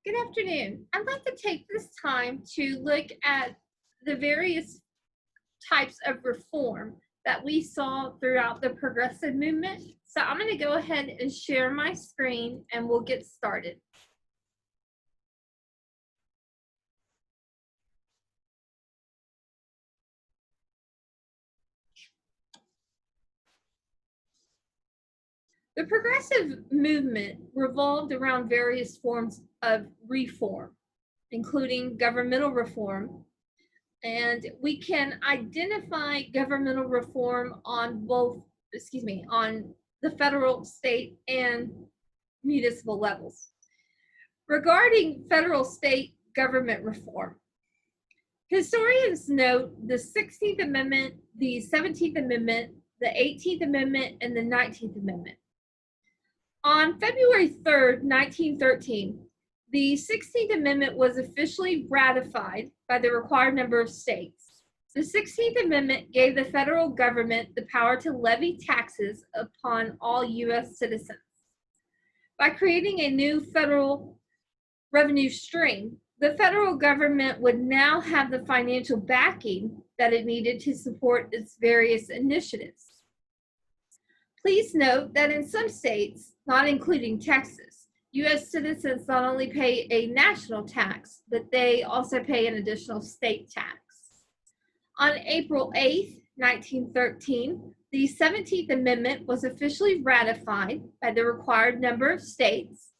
Good afternoon. I'd like to take this time to look at the various types of reform that we saw throughout the progressive movement. So I'm going to go ahead and share my screen and we'll get started. The progressive movement revolved around various forms of reform, including governmental reform. And we can identify governmental reform on on the federal, state, and municipal levels. Regarding federal state government reform, historians note the 16th Amendment, the 17th Amendment, the 18th Amendment, and the 19th Amendment. On February 3rd, 1913, the 16th Amendment was officially ratified by the required number of states. The 16th Amendment gave the federal government the power to levy taxes upon all U.S. citizens. By creating a new federal revenue stream, the federal government would now have the financial backing that it needed to support its various initiatives. Please note that in some states, not including Texas, U.S. citizens not only pay a national tax, but they also pay an additional state tax. On April 8, 1913, the 17th Amendment was officially ratified by the required number of states.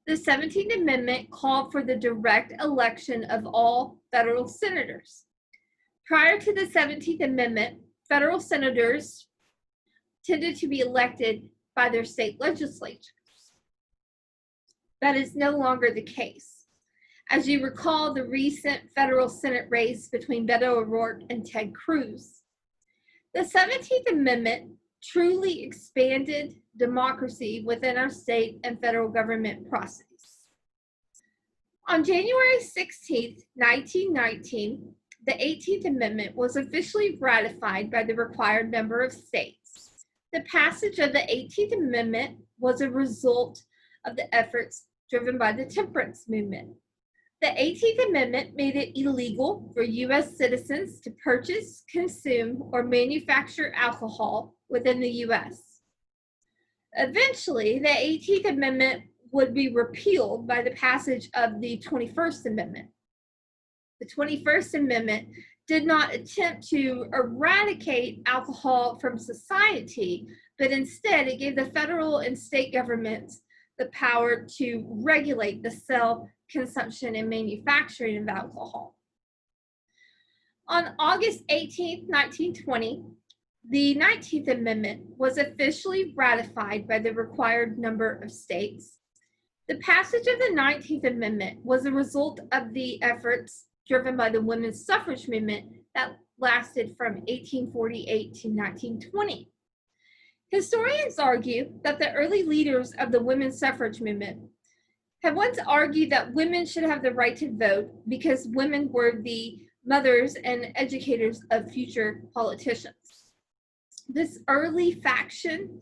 The 17th Amendment called for the direct election of all federal senators. Prior to the 17th Amendment, federal senators tended to be elected by their state legislatures. That is no longer the case. As you recall, the recent federal Senate race between Beto O'Rourke and Ted Cruz. The 17th Amendment truly expanded democracy within our state and federal government processes. On January 16, 1919, the 18th Amendment was officially ratified by the required number of states. The passage of the 18th Amendment was a result of the efforts driven by the temperance movement. The 18th Amendment made it illegal for U.S. citizens to purchase, consume, or manufacture alcohol within the U.S. Eventually, the 18th Amendment would be repealed by the passage of the 21st Amendment. The 21st Amendment did not attempt to eradicate alcohol from society, but instead it gave the federal and state governments the power to regulate the sale, consumption, and manufacturing of alcohol. On August 18, 1920, the 19th Amendment was officially ratified by the required number of states. The passage of the 19th Amendment was a result of the efforts driven by the women's suffrage movement that lasted from 1848 to 1920. Historians argue that the early leaders of the women's suffrage movement have once argued that women should have the right to vote because women were the mothers and educators of future politicians. This early faction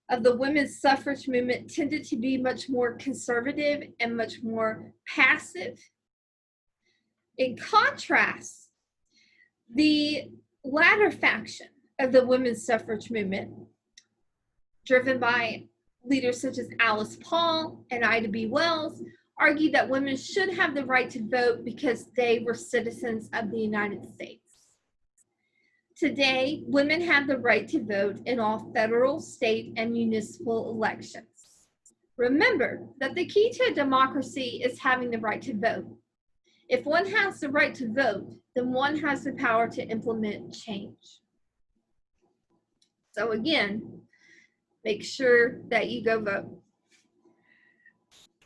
of the women's suffrage movement tended to be much more conservative and much more passive. In contrast, the latter faction of the women's suffrage movement, driven by leaders such as Alice Paul and Ida B. Wells, argued that women should have the right to vote because they were citizens of the United States. Today, women have the right to vote in all federal, state, and municipal elections. Remember that the key to a democracy is having the right to vote. If one has the right to vote, then one has the power to implement change. So again, make sure that you go vote.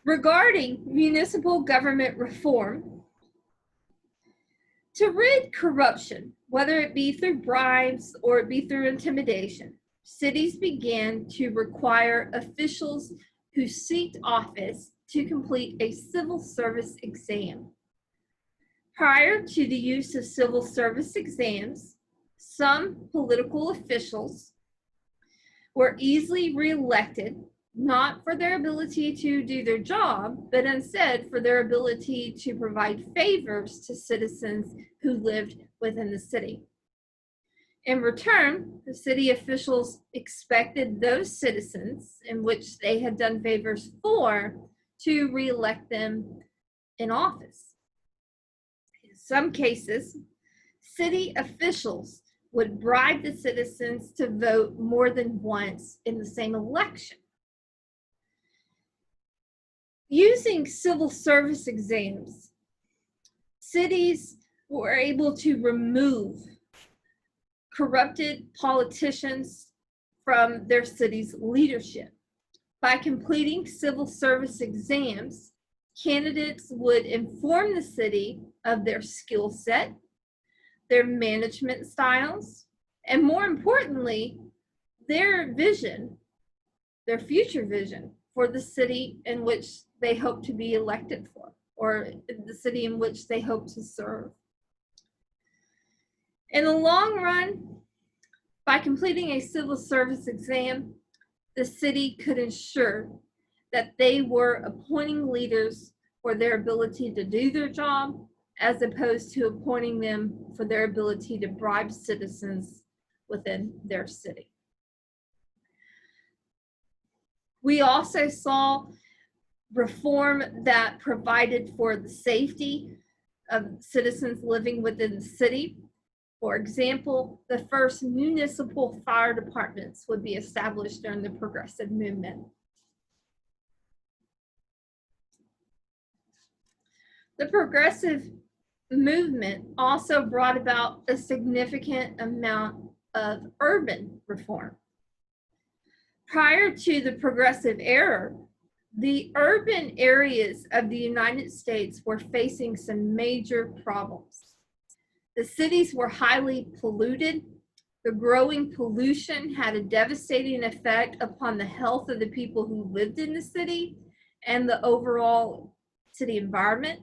Regarding municipal government reform, to rid corruption, whether it be through bribes or it be through intimidation, cities began to require officials who seeked office to complete a civil service exam. Prior to the use of civil service exams, some political officials were easily reelected not for their ability to do their job, but instead for their ability to provide favors to citizens who lived within the city. In return, the city officials expected those citizens in which they had done favors for to re-elect them in office. In some cases, city officials would bribe the citizens to vote more than once in the same election. Using civil service exams, cities were able to remove corrupted politicians from their city's leadership. By completing civil service exams, candidates would inform the city of their skill set, their management styles, and more importantly, their vision, their future vision for the city in which they hope to be elected for, or the city in which they hope to serve. In the long run, by completing a civil service exam, the city could ensure that they were appointing leaders for their ability to do their job, as opposed to appointing them for their ability to bribe citizens within their city. We also saw reform that provided for the safety of citizens living within the city. For example, the first municipal fire departments would be established during the Progressive Movement. The Progressive Movement also brought about a significant amount of urban reform. Prior to the Progressive Era, the urban areas of the United States were facing some major problems. The cities were highly polluted. The growing pollution had a devastating effect upon the health of the people who lived in the city and the overall city environment.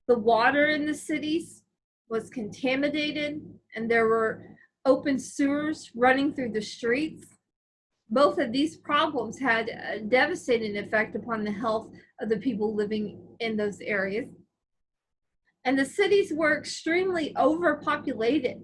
The water in the cities was contaminated, and there were open sewers running through the streets. Both of these problems had a devastating effect upon the health of the people living in those areas. And the cities were extremely overpopulated.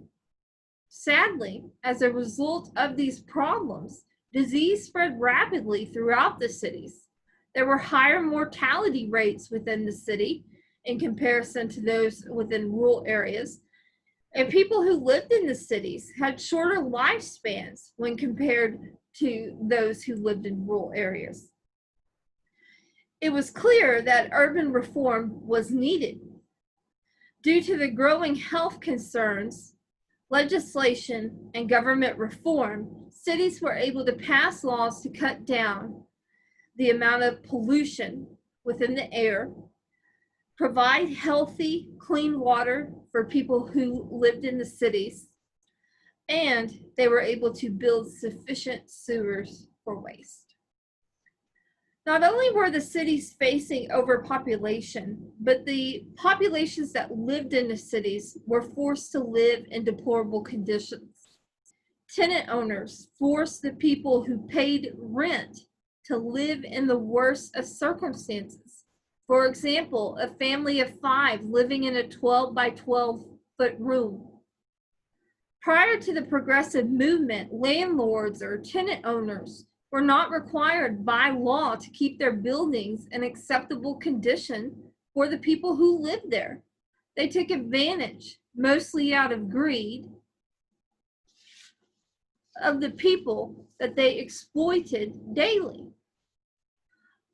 Sadly, as a result of these problems, disease spread rapidly throughout the cities. There were higher mortality rates within the city in comparison to those within rural areas. And people who lived in the cities had shorter lifespans when compared to those who lived in rural areas. It was clear that urban reform was needed. Due to the growing health concerns, legislation, and government reform, cities were able to pass laws to cut down the amount of pollution within the air, provide healthy, clean water for people who lived in the cities, and they were able to build sufficient sewers for waste. Not only were the cities facing overpopulation, but the populations that lived in the cities were forced to live in deplorable conditions. Tenant owners forced the people who paid rent to live in the worst of circumstances. For example, a family of 5 living in a 12 by 12 foot room. Prior to the Progressive Movement, landlords or tenant owners were not required by law to keep their buildings in acceptable condition for the people who lived there. They took advantage, mostly out of greed, of the people that they exploited daily.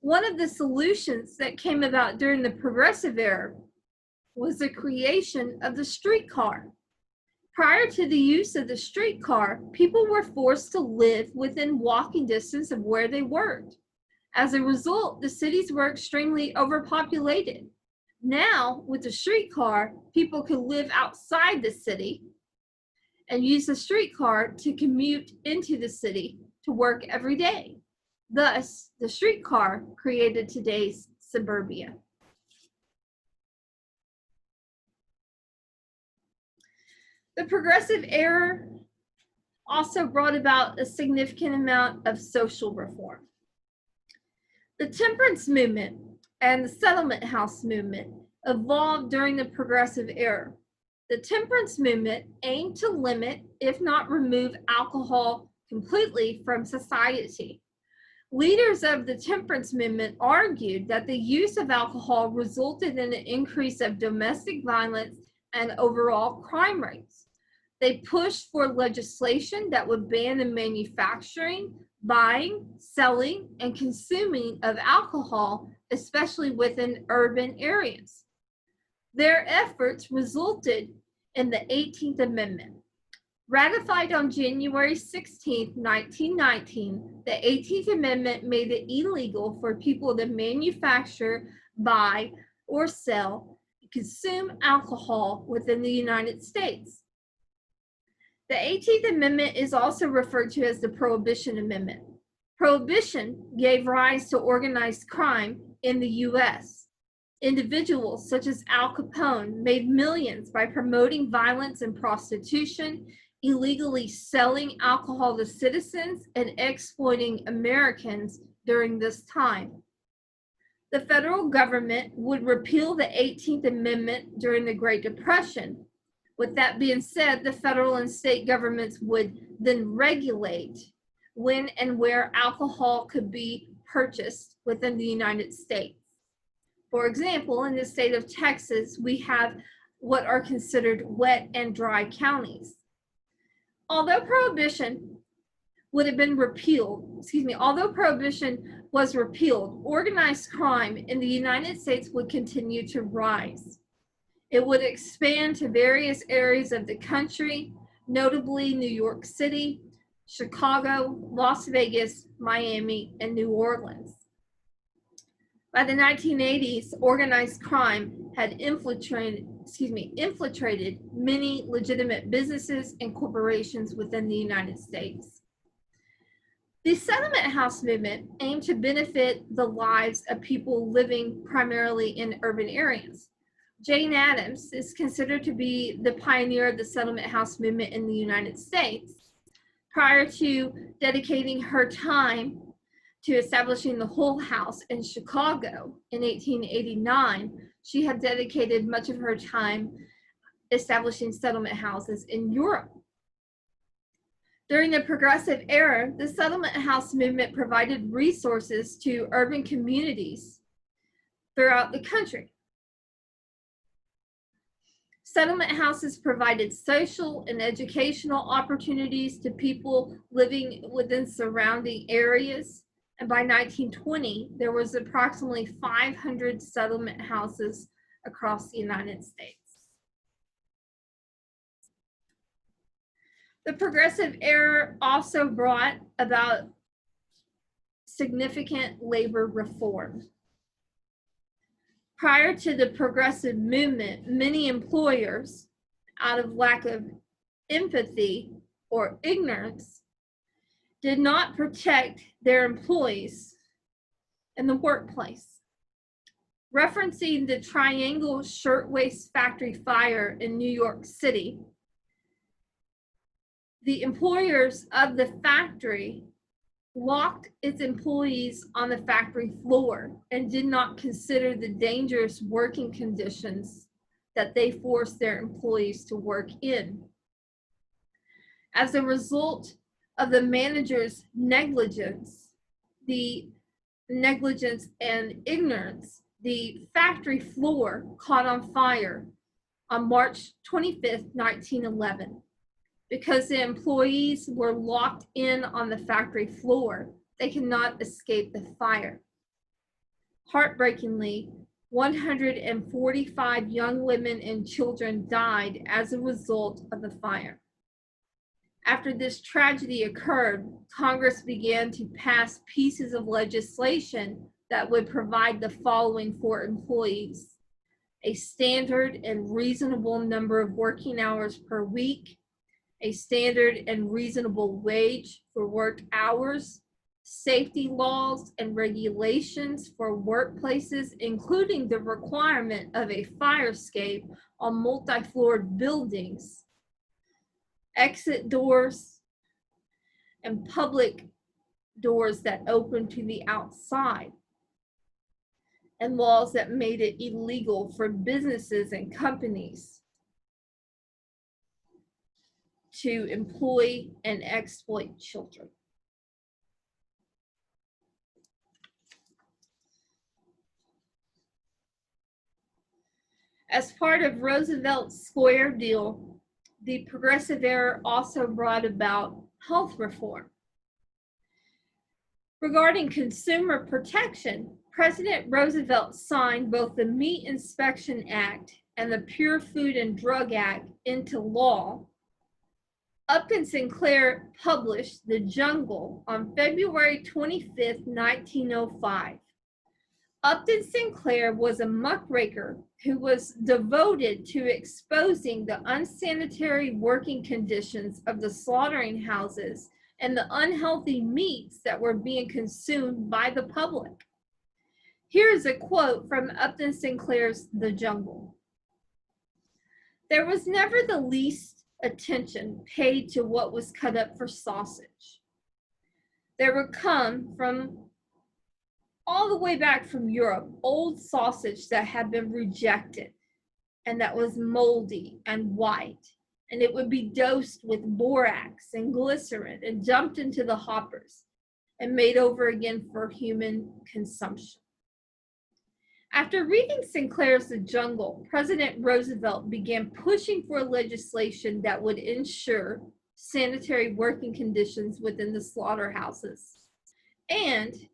One of the solutions that came about during the Progressive Era was the creation of the streetcar. Prior to the use of the streetcar, people were forced to live within walking distance of where they worked. As a result, the cities were extremely overpopulated. Now, with the streetcar, people could live outside the city and use the streetcar to commute into the city to work every day. Thus, the streetcar created today's suburbia. The Progressive Era also brought about a significant amount of social reform. The temperance movement and the settlement house movement evolved during the Progressive Era. The temperance movement aimed to limit, if not remove, alcohol completely from society. Leaders of the temperance movement argued that the use of alcohol resulted in an increase of domestic violence and overall crime rates. They pushed for legislation that would ban the manufacturing, buying, selling, and consuming of alcohol, especially within urban areas. Their efforts resulted in the 18th Amendment. Ratified on January 16, 1919, the 18th Amendment made it illegal for people to manufacture, buy, or sell, consume alcohol within the United States. The 18th Amendment is also referred to as the Prohibition Amendment. Prohibition gave rise to organized crime in the U.S. Individuals such as Al Capone made millions by promoting violence and prostitution, illegally selling alcohol to citizens, and exploiting Americans during this time. The federal government would repeal the 18th Amendment during the Great Depression. With that being said, the federal and state governments would then regulate when and where alcohol could be purchased within the United States. For example, in the state of Texas, we have what are considered wet and dry counties. Although prohibition was repealed, organized crime in the United States would continue to rise. It would expand to various areas of the country, notably New York City, Chicago, Las Vegas, Miami, and New Orleans. By the 1980s, organized crime had infiltrated many legitimate businesses and corporations within the United States. The settlement house movement aimed to benefit the lives of people living primarily in urban areas. Jane Addams is considered to be the pioneer of the settlement house movement in the United States. Prior to dedicating her time to establishing the Hull House in Chicago in 1889, she had dedicated much of her time establishing settlement houses in Europe. During the Progressive Era, the settlement house movement provided resources to urban communities throughout the country. Settlement houses provided social and educational opportunities to people living within surrounding areas. And by 1920, there was approximately 500 settlement houses across the United States. The Progressive Era also brought about significant labor reform. Prior to the Progressive movement, many employers, out of lack of empathy or ignorance, did not protect their employees in the workplace. Referencing the Triangle Shirtwaist Factory fire in New York City, the employers of the factory locked its employees on the factory floor and did not consider the dangerous working conditions that they forced their employees to work in. As a result of the manager's negligence and ignorance, the factory floor caught on fire on March 25th, 1911. Because the employees were locked in on the factory floor, they cannot escape the fire. Heartbreakingly, 145 young women and children died as a result of the fire. After this tragedy occurred, Congress began to pass pieces of legislation that would provide the following for employees: a standard and reasonable number of working hours per week, a standard and reasonable wage for work hours, safety laws and regulations for workplaces, including the requirement of a fire escape on multi-floored buildings, exit doors, and public doors that opened to the outside, and laws that made it illegal for businesses and companies to employ and exploit children. As part of Roosevelt's Square deal, the Progressive Era also brought about health reform. Regarding consumer protection, President Roosevelt signed both the Meat Inspection Act and the Pure Food and Drug Act into law. Upton Sinclair published The Jungle on February 25, 1905. Upton Sinclair was a muckraker who was devoted to exposing the unsanitary working conditions of the slaughtering houses and the unhealthy meats that were being consumed by the public. Here is a quote from Upton Sinclair's The Jungle. "There was never the least attention paid to what was cut up for sausage. There would come from all the way back from Europe, old sausage that had been rejected and that was moldy and white, and it would be dosed with borax and glycerin and dumped into the hoppers and made over again for human consumption." After reading Sinclair's The Jungle, President Roosevelt began pushing for legislation that would ensure sanitary working conditions within the slaughterhouses and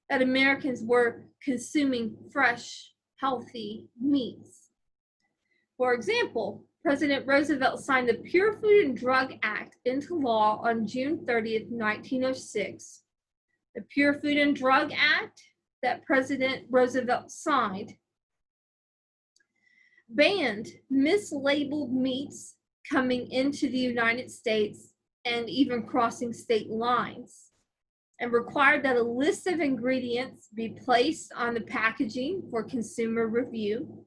that Americans were consuming fresh, healthy meats. For example, President Roosevelt signed the Pure Food and Drug Act into law on June 30th, 1906. The Pure Food and Drug Act that President Roosevelt signed banned mislabeled meats coming into the United States and even crossing state lines, and required that a list of ingredients be placed on the packaging for consumer review,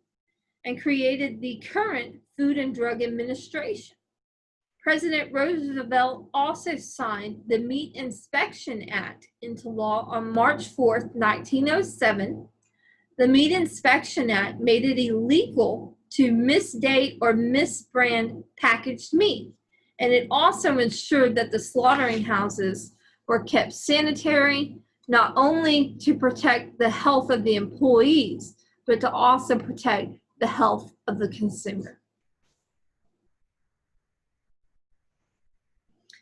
and created the current Food and Drug Administration. President Roosevelt also signed the Meat Inspection Act into law on March 4th, 1907. The Meat Inspection Act made it illegal to misdate or misbrand packaged meat, and it also ensured that the slaughtering houses were kept sanitary, not only to protect the health of the employees, but to also protect the health of the consumer.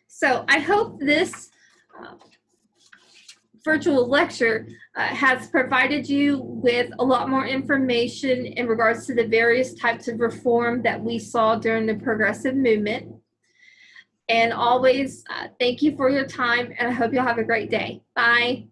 So I hope this virtual lecture has provided you with a lot more information in regards to the various types of reform that we saw during the progressive movement. And always, thank you for your time, and I hope you'll have a great day. Bye.